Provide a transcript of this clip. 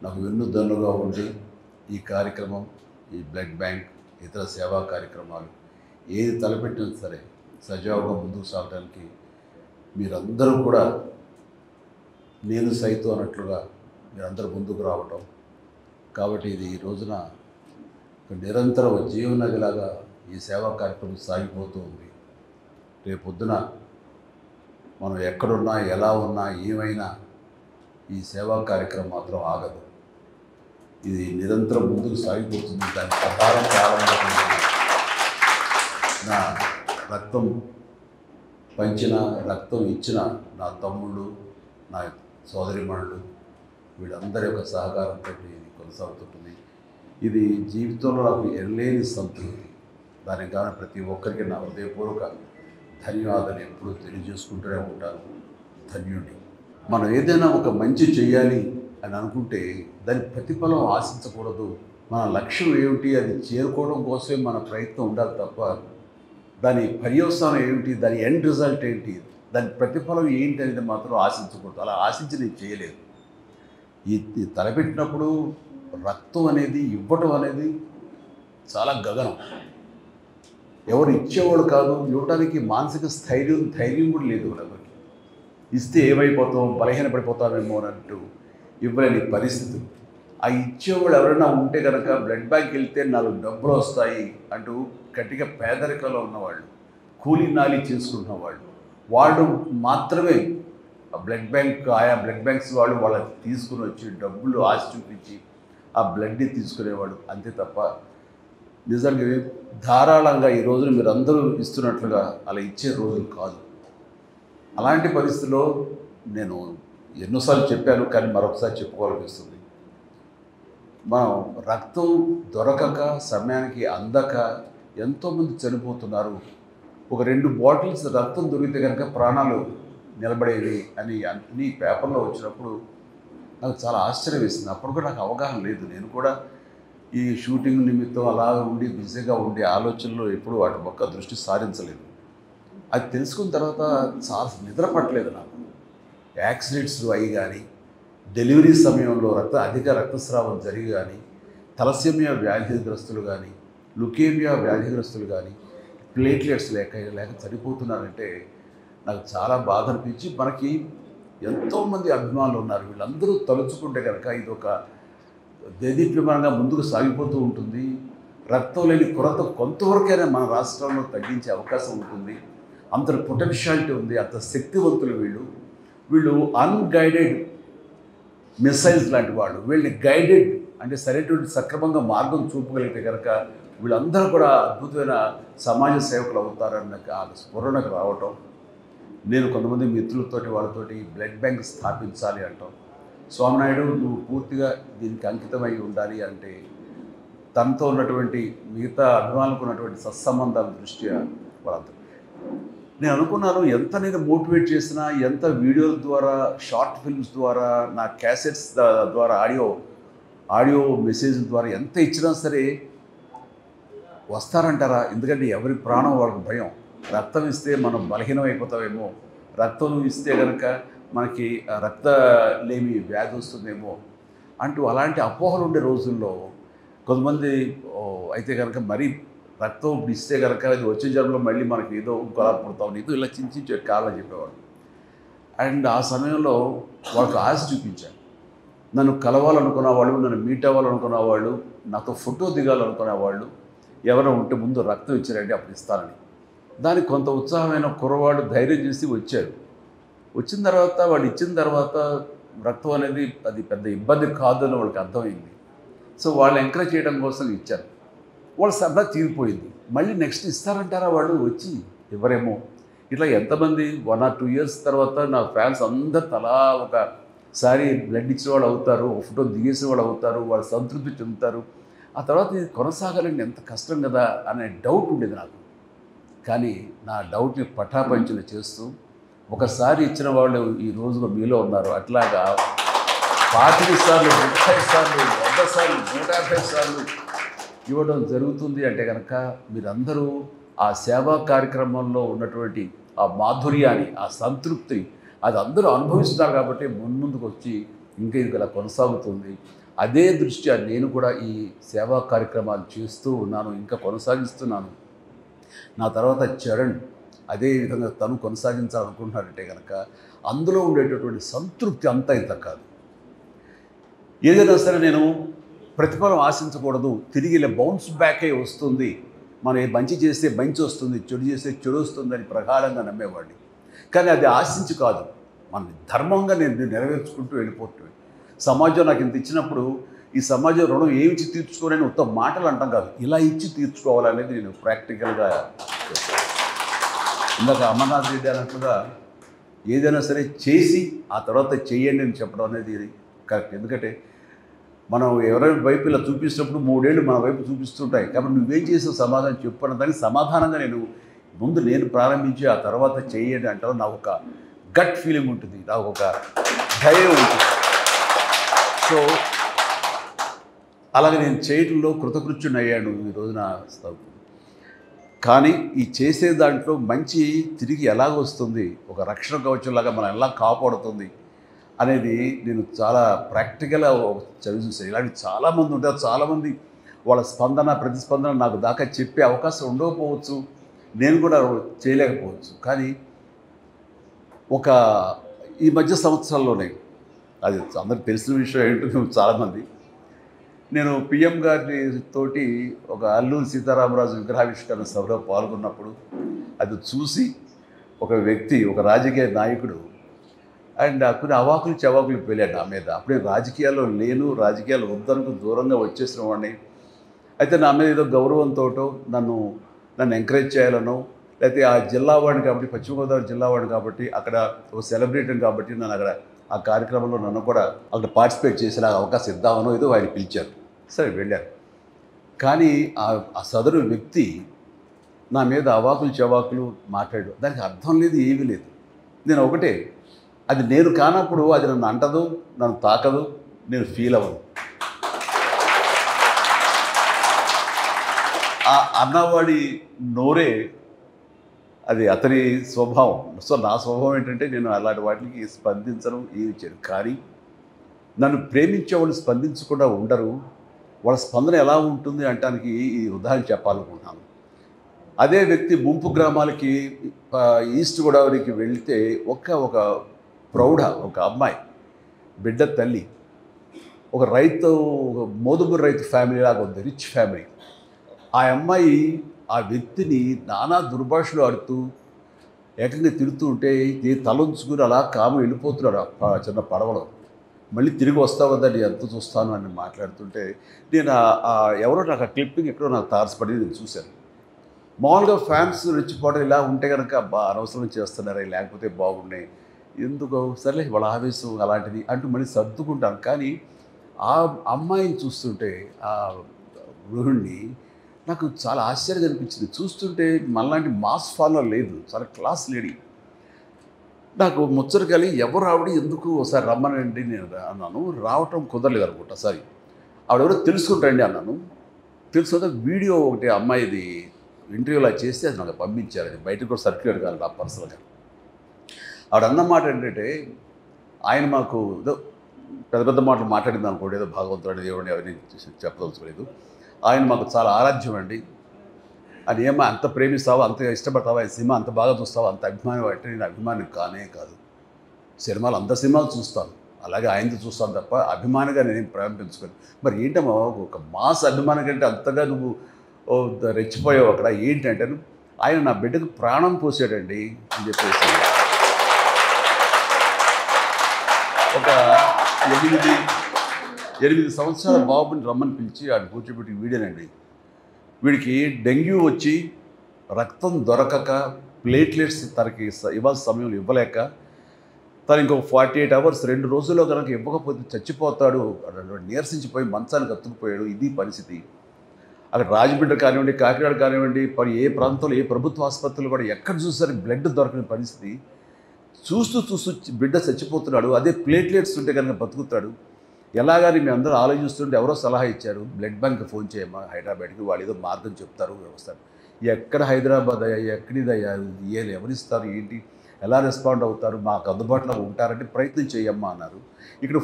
నాకు వెన్నుదన్నుగా ఉండి ఈ కార్యక్రమం, ఈ బ్లడ్ బ్యాంక్, ఇతర సేవా కార్యక్రమాలు ఏది తలపెట్టినా సరే సజావుగా ముందుకు సాగడానికి మీరందరూ కూడా నేను సైతం అన్నట్లుగా మీరందరూ ముందుకు రావటం, కాబట్టి ఇది ఈ రోజున ఒక నిరంతర జీవనదిలాగా ఈ సేవా కార్యక్రమం సాగిపోతూ ఉంది. రేపొద్దున మనం ఎక్కడున్నా, ఎలా ఉన్నా, ఏమైనా ఈ సేవా కార్యక్రమం మాత్రం ఆగదు. ఇది నిరంతరం ముందుకు సాగిపోతుంది. దాని ప్రకారం ప్రారంభమైంది. నా రక్తం పంచిన, రక్తం ఇచ్చిన నా తమ్ముళ్ళు, నా సోదరిమణులు, వీళ్ళందరి యొక్క సహకారంతో ఇది కొనసాగుతుంటుంది. ఇది జీవితంలో నాకు ఎనలేని సంతృప్తి. దానికి కానీ ప్రతి ఒక్కరికి నా హృదయపూర్వక ధన్యవాదాలు ఎప్పుడూ తెలియజేసుకుంటూనే ఉంటాను. ధన్యుడి. మనం ఏదైనా ఒక మంచి చేయాలి అని అనుకుంటే దాని ప్రతిఫలం ఆశించకూడదు. మన లక్ష్యం ఏమిటి, అది చేరుకోవడం కోసమే మన ప్రయత్నం ఉండాలి తప్ప దాని పర్యవసానం ఏమిటి, దాని ఎండ్ రిజల్ట్ ఏంటి, దాని ప్రతిఫలం ఏంటి అనేది మాత్రం ఆశించకూడదు. అలా ఆశించి నేను చేయలేదు. ఈ తలపెట్టినప్పుడు రక్తం అనేది ఇవ్వటం అనేది చాలా గగనం. ఎవరు ఇచ్చేవాడు కాదు, ఇవ్వడానికి మానసిక ధైర్యం కూడా లేదు ఎవరికి. ఇస్తే ఏమైపోతాం, బలహీనపడిపోతామేమో అన్నట్టు ఇవ్వలేని పరిస్థితి. ఆ ఇచ్చేవాళ్ళు ఎవరైనా ఉంటే కనుక బ్లడ్ బ్యాంక్ వెళ్తే 4 డబ్బులు వస్తాయి అంటూ గట్టిగా పేదరికంలో ఉన్నవాళ్ళు, కూలీ నాలి చేసుకుంటున్న వాళ్ళు మాత్రమే ఆ బ్లడ్ బ్యాంక్, ఆయా బ్లడ్ బ్యాంక్స్ వాళ్ళు వాళ్ళకి తీసుకుని వచ్చి డబ్బులు ఆశ చూపించి ఆ బ్లడ్ని తీసుకునేవాడు. అంతే తప్ప నిజంగా ధారాళంగా ఈ రోజున మీరు అందరూ ఇస్తున్నట్లుగా అలా ఇచ్చే రోజులు కాదు. అలాంటి పరిస్థితిలో నేను ఎన్నోసార్లు చెప్పాను, కానీ మరొకసారి చెప్పుకోవాలనిపిస్తుంది. మనం రక్తం దొరకక, సమయానికి అందక ఎంతోమంది చనిపోతున్నారు. ఒక 2 బాటిల్స్ రక్తం దొరికితే కనుక ప్రాణాలు నిలబడేవి అని అన్ని పేపర్లో వచ్చినప్పుడు నాకు చాలా ఆశ్చర్యం వేసింది. అప్పుడు కూడా నాకు అవగాహన లేదు. నేను కూడా ఈ షూటింగ్ నిమిత్తం అలా ఉండి బిజీగా ఉండే ఆలోచనలో ఎప్పుడు వాటి పక్క దృష్టి సారించలేదు. అది తెలుసుకున్న తర్వాత చాలా నిద్ర పట్టలేదు నాకు. యాక్సిడెంట్స్ అయ్యి కానీ, డెలివరీ సమయంలో అధిక రక్తస్రావం జరిగి కానీ, తలసేమియా వ్యాధిగ్రస్తులు కానీ, లుకేమియా వ్యాధిగ్రస్తులు కానీ ప్లేట్లెట్స్ లేక చనిపోతున్నారంటే నాకు చాలా బాధ అనిపించి, మనకి ఎంతోమంది అభిమానులు ఉన్నారు. వీళ్ళందరూ తలుచుకుంటే కనుక ఇది ఒక దేదీప్యమానంగా ముందుకు సాగిపోతూ ఉంటుంది. రక్తం లేని కొరత కొంతవరకైనా మన రాష్ట్రంలో తగ్గించే అవకాశం ఉంటుంది. అంత పొటెన్షియాలిటీ ఉంది, అంత శక్తివంతులు వీళ్ళు అన్గైడెడ్ మిసైల్స్ లాంటి వాళ్ళు. వీళ్ళని గైడెడ్ అంటే సరైనటువంటి సక్రమంగా మార్గం చూపగలిగితే కనుక వీళ్ళందరూ కూడా అద్భుతమైన సమాజ సేవకులు అవుతారన్న స్ఫురణకు రావటం. నేను కొంతమంది మిత్రులతోటి వాళ్ళతోటి బ్లడ్ బ్యాంక్ స్థాపించాలి అంటాం. స్వామినాయుడు, నువ్వు పూర్తిగా దీనికి అంకితమై ఉండాలి అంటే తనతో ఉన్నటువంటి మిగతా అభిమానులకు ఉన్నటువంటి సత్సంబంధాల దృష్ట్యా వాళ్ళంతా నేను అనుకున్నాను, ఎంత నేను మోటివేట్ చేసినా, ఎంత వీడియోల ద్వారా, షార్ట్ ఫిల్మ్స్ ద్వారా, నా క్యాసెట్స్ ద్వారా, ఆడియో మెసేజ్ ద్వారా ఎంత ఇచ్చినా సరే వస్తారంటారా? ఎందుకంటే ఎవరి ప్రాణం వాళ్ళకి భయం. రక్తం ఇస్తే మనం బలహీనం అయిపోతామేమో, రక్తం ఇస్తే కనుక మనకి రక్తలేమి వ్యాధి వస్తుందేమో అంటూ అలాంటి అపోహలు ఉండే రోజుల్లో కొంతమంది అయితే కనుక మరీ రక్తం ఇస్తే కనుక అది వచ్చే జన్మలో మళ్ళీ మనకి ఏదో ఇంకోలా పుడతాం, ఏదో ఇలా చించి కావాలని చెప్పేవాడు. అండ్ ఆ సమయంలో వాళ్ళకి ఆశ చూపించాను. నన్ను కలవాలనుకున్న వాళ్ళు, నన్ను మీట్ అవ్వాలనుకున్న వాళ్ళు, నాతో ఫోటో దిగాలనుకునే వాళ్ళు ఎవరైనా ఉంటే ముందు రక్తం ఇచ్చారంటే అప్పుడు ఇస్తానని. దానికి కొంత ఉత్సాహమైన కుర్రవాడు ధైర్యం చేసి వచ్చాడు. వచ్చిన తర్వాత వాడు ఇచ్చిన తర్వాత రక్తం అనేది అది పెద్ద ఇబ్బంది కాదని వాళ్ళకి అర్థమైంది. సో వాళ్ళు ఎంకరేజ్ చేయడం కోసం ఇచ్చారు. వాళ్ళ సరదా తీరిపోయింది. మళ్ళీ నెక్స్ట్ ఇస్తారంటారా వాళ్ళు వచ్చి? ఎవరేమో. ఇట్లా ఎంతమంది 1 or 2 years తర్వాత నా ఫ్యాన్స్ అందరు తలా ఒకసారి బ్లడ్ ఇచ్చిన వాళ్ళు అవుతారు, ఒక ఫోటో దిగేసిన వాళ్ళు అవుతారు, వాళ్ళు సంతృప్తి చెందుతారు. ఆ తర్వాత ఇది కొనసాగాలంటే ఎంత కష్టం కదా అనే డౌట్ ఉండేది నాకు. కానీ నా డౌట్ని పటాపంచన చేస్తూ ఒకసారి ఇచ్చిన వాళ్ళు ఈ రోజులో మీలో ఉన్నారు. అట్లాగా 25 సార్లు, 30 సార్లు, 100 సార్లు, 150 సార్లు ఇవ్వడం జరుగుతుంది అంటే కనుక మీరందరూ ఆ సేవా కార్యక్రమంలో ఉన్నటువంటి ఆ మాధుర్యాన్ని, ఆ సంతృప్తి అది అందరూ అనుభవిస్తున్నారు కాబట్టి ముందుకు వచ్చి ఇంకా ఇది ఇలా కొనసాగుతుంది. అదే దృష్ట్యా నేను కూడా ఈ సేవా కార్యక్రమాలు చేస్తూ ఉన్నాను, ఇంకా కొనసాగిస్తున్నాను. నా తర్వాత చరణ్ అదే విధంగా తను కొనసాగించాలనుకుంటున్నారంటే కనుక అందులో ఉండేటటువంటి సంతృప్తి అంతా ఇంత కాదు. ఏదైనా సరే నేను ప్రతిఫలం ఆశించకూడదు, తిరిగి ఇలా బౌన్స్ బ్యాకే వస్తుంది, మనం మంచి చేస్తే మంచి వస్తుంది, చెడు చేస్తే చెడు వస్తుందని ప్రగాఢంగా నమ్మేవాడిని. కానీ అది ఆశించి కాదు, మన ధర్మంగా నేను నెరవేర్చుకుంటూ వెళ్ళిపోతుంది. సమాజం నాకు ఇంత ఇచ్చినప్పుడు ఈ సమాజం రుణం ఏమిచ్చి తీర్చుకోవాలని ఉత్తమ మాటలు అంటాం కాదు, ఇలా ఇచ్చి తీర్చుకోవాలనేది నేను ప్రాక్టికల్గా చేస్తాను. ఇందాక అమర్నాథ్ రెడ్డి అన్నట్లుగా ఏదైనా సరే చేసి ఆ తర్వాత చెయ్యండి అని చెప్పడం అనేది కరెక్ట్. ఎందుకంటే మనం ఎవరైనా వైపు ఇలా చూపించినప్పుడు 3 ఏళ్ళు మన వైపు చూపిస్తుంటాయి, కాబట్టి నువ్వేం చేసావు సమాధానం చెప్పిన దానికి సమాధానంగా నేను ప్రారంభించి ఆ తర్వాత చెయ్యండి అంటారు. నాకు ఒక గట్ ఫీలింగ్ ఉంటుంది, నాకు ఒక ధైర్యం ఉంటుంది. సో అలాగే నేను చేయటంలో కృతకృత్యుని అయ్యాను ఈ రోజున. కానీ ఈ చేసే దాంట్లో మంచి తిరిగి ఎలాగ వస్తుంది, ఒక రక్షణ కవచంలాగా మనం ఎలా కాపాడుతుంది అనేది నేను చాలా ప్రాక్టికల్గా చదివి చూసాను. ఇలాంటి చాలామంది ఉంటారు, చాలామంది వాళ్ళ ప్రతిస్పందన నాకు దాకా చెప్పే అవకాశం ఉండకపోవచ్చు, నేను కూడా చేయలేకపోవచ్చు. కానీ ఈ మధ్య సంవత్సరాల్లోనే అది అందరికి తెలిసిన విషయం ఏంటో చాలామంది, నేను పిఎం గారి తోటి ఒక అల్లూరి సీతారామరాజు విగ్రహావిష్కరణ సభలో పాల్గొన్నప్పుడు అది చూసి ఒక వ్యక్తి, ఒక రాజకీయ నాయకుడు అండ్ కొన్ని అవాకులు చవాకులు వెళ్ళాడు నా మీద. అప్పుడే రాజకీయాల్లో లేను, రాజకీయాలు వద్దనుకు దూరంగా వచ్చేసిన వాడిని. అయితే నా మీద ఏదో గౌరవంతో నన్ను ఎంకరేజ్ చేయాలనో, లేకపోతే ఆ జిల్లా వాడిని కాబట్టి, పశ్చిమ గోదావరి జిల్లా వాడిని కాబట్టి, అక్కడ ఒక సెలబ్రిటీ కాబట్టి నన్ను అక్కడ ఆ కార్యక్రమంలో నన్ను కూడా అక్కడ పార్టిసిపేట్ చేసేలా అవకాశం ఇద్దామనో ఏదో ఆయన పిలిచారు. సరే వెళ్ళారు. కానీ ఆ సదరు వ్యక్తి నా మీద అవాకులు చవాకులు మాట్లాడు, దానికి అర్థం లేదు, ఏమీ లేదు. నేను ఒకటే, అది నేను కానప్పుడు అది నన్ను అంటదు, నన్ను తాకదు, నేను ఫీల్ అవ్వను. ఆ అన్నవాడి నోరే అది అతని స్వభావం. సో నా స్వభావం ఏంటంటే నేను అలాంటి వాటికి స్పందించను, ఏమి చేయను. కానీ నన్ను ప్రేమించే వాళ్ళు స్పందించకుండా ఉండరు. వాళ్ళ స్పందన ఎలా ఉంటుంది అంటానికి ఈ ఉదాహరణ చెప్పాలనుకుంటున్నాను. అదే వ్యక్తి ముంపు గ్రామాలకి ఈస్ట్ గోదావరికి వెళితే ఒక ప్రౌఢ ఒక అమ్మాయి, బిడ్డ తల్లి, ఒక మోదుబురు రైతు ఫ్యామిలీ లాగా ఉంది, రిచ్ ఫ్యామిలీ. ఆ అమ్మాయి ఆ వ్యక్తిని నానా దుర్భాషలు ఆడుతూ ఏకంగా తిడుతూ ఉంటే తలంచుకుని అలా కాము వెళ్ళిపోతున్నాడు చిన్న పడవలో. మళ్ళీ తిరిగి వస్తావు కదా, నేను ఎంత చూస్తాను అని మాట్లాడుతుంటే నేను ఎవరో నాకు ఆ క్లిప్పింగ్ ఎక్కడో నాకు తారసపడి నేను చూశాను. మామూలుగా ఫ్యాన్స్ రెచ్చిపోవడం ఇలా ఉంటే కనుక అనవసరం చేస్తున్నారే, లేకపోతే బాగున్నాయి, ఎందుకో సర్లే వాళ్ళ ఆవేశం అలాంటిది అంటూ మళ్ళీ సర్దుకుంటాను. కానీ ఆ అమ్మాయిని చూస్తుంటే, ఆ గృహిణిని నాకు చాలా ఆశ్చర్యంగా అనిపించింది. చూస్తుంటే మనలాంటి మాస్ ఫాలోవర్ లేదు, చాలా క్లాస్ లేడీ. నాకు ముచ్చట కలిగి ఎవరు ఆవిడ, ఎందుకు ఒకసారి రమ్మనండి నేను అన్నాను. రావటం కుదరలేదు అనుకుంటా. సరే ఆవిడెవరో తెలుసుకుంటాండి అన్నాను. తెలుసుకుంటే వీడియో ఒకటి అమ్మాయిది ఇంటర్వ్యూలా చేస్తే అది నాకు పంపించారు. అది బయటకు కూడా సర్క్యులేట్ కాదు నా పర్సనల్గా. ఆవిడ అన్నమాట ఏంటంటే, ఆయన మాకు ఏదో పెద్ద మాటలు మాట్లాడింది అనుకోండి, ఏదో భగవంతుడు దేవుడిని ఎవరిని చెప్పదలుచుకోలేదు. ఆయన మాకు చాలా ఆరాధ్యం అండి. అది ఏమో అంత ప్రేమిస్తావా, అంత ఇష్టపడతావా, ఈ సినిమా అంత బాగా చూస్తావా, అంత అభిమానం అంటే నేను అభిమాని కానే కాదు. సినిమాలు చూస్తాను, అలాగే ఆయనతో చూస్తాను తప్ప అభిమానిగా నేనేం ప్రేమ పెంచుకోను. మరి ఏంటమ్మా ఒక మాస్ అభిమానం కంటే అంతగా నువ్వు రెచ్చిపోయావు అక్కడ ఏంటంటే, ఆయన నా బిడ్డకు ప్రాణం పోసాడండి అని చెప్పేసి ఒక 8 సంవత్సరాల బాబుని రమ్మని పిలిచి ఆడు కూర్చోబెట్టి వీడేనండి, వీడికి డెంగ్యూ వచ్చి రక్తం దొరకక ప్లేట్లెట్స్ తనకి ఇవ్వాల్సిన సమయంలో ఇవ్వలేక తను ఇంకొక 48 అవర్స్ 2 రోజుల్లో కనుక ఇవ్వకపోతే చచ్చిపోతాడు, నీరసించిపోయి మంచానికి అతుక్కుపోయాడు. ఇది పరిస్థితి. అక్కడ రాజమండ్రి కానివ్వండి, కాకినాడ కానివ్వండి, ఏ ప్రాంతంలో ఏ ప్రభుత్వ ఆసుపత్రులు కూడా ఎక్కడ చూసారు బ్లడ్ దొరకని పరిస్థితి. చూస్తూ బిడ్డ చచ్చిపోతున్నాడు. అదే ప్లేట్లెట్స్ ఉంటే కనుక బతుకుతాడు. ఎలాగని మేము అందరూ ఆలోచిస్తుంటే ఎవరో సలహా ఇచ్చారు, బ్లడ్ బ్యాంక్ ఫోన్ చేయమ్మా హైదరాబాద్కి, వాళ్ళు ఏదో మార్గం చెప్తారు వస్తారు. ఎక్కడ హైదరాబాద్ అయ్యా, ఎక్కడిదయ్యా, ఎవరిస్తారు, ఏంటి, ఎలా రెస్పాండ్ అవుతారు, మాకు అందుబాటులో ఉంటారంటే ప్రయత్నం చేయమ్మా అన్నారు. ఇక్కడ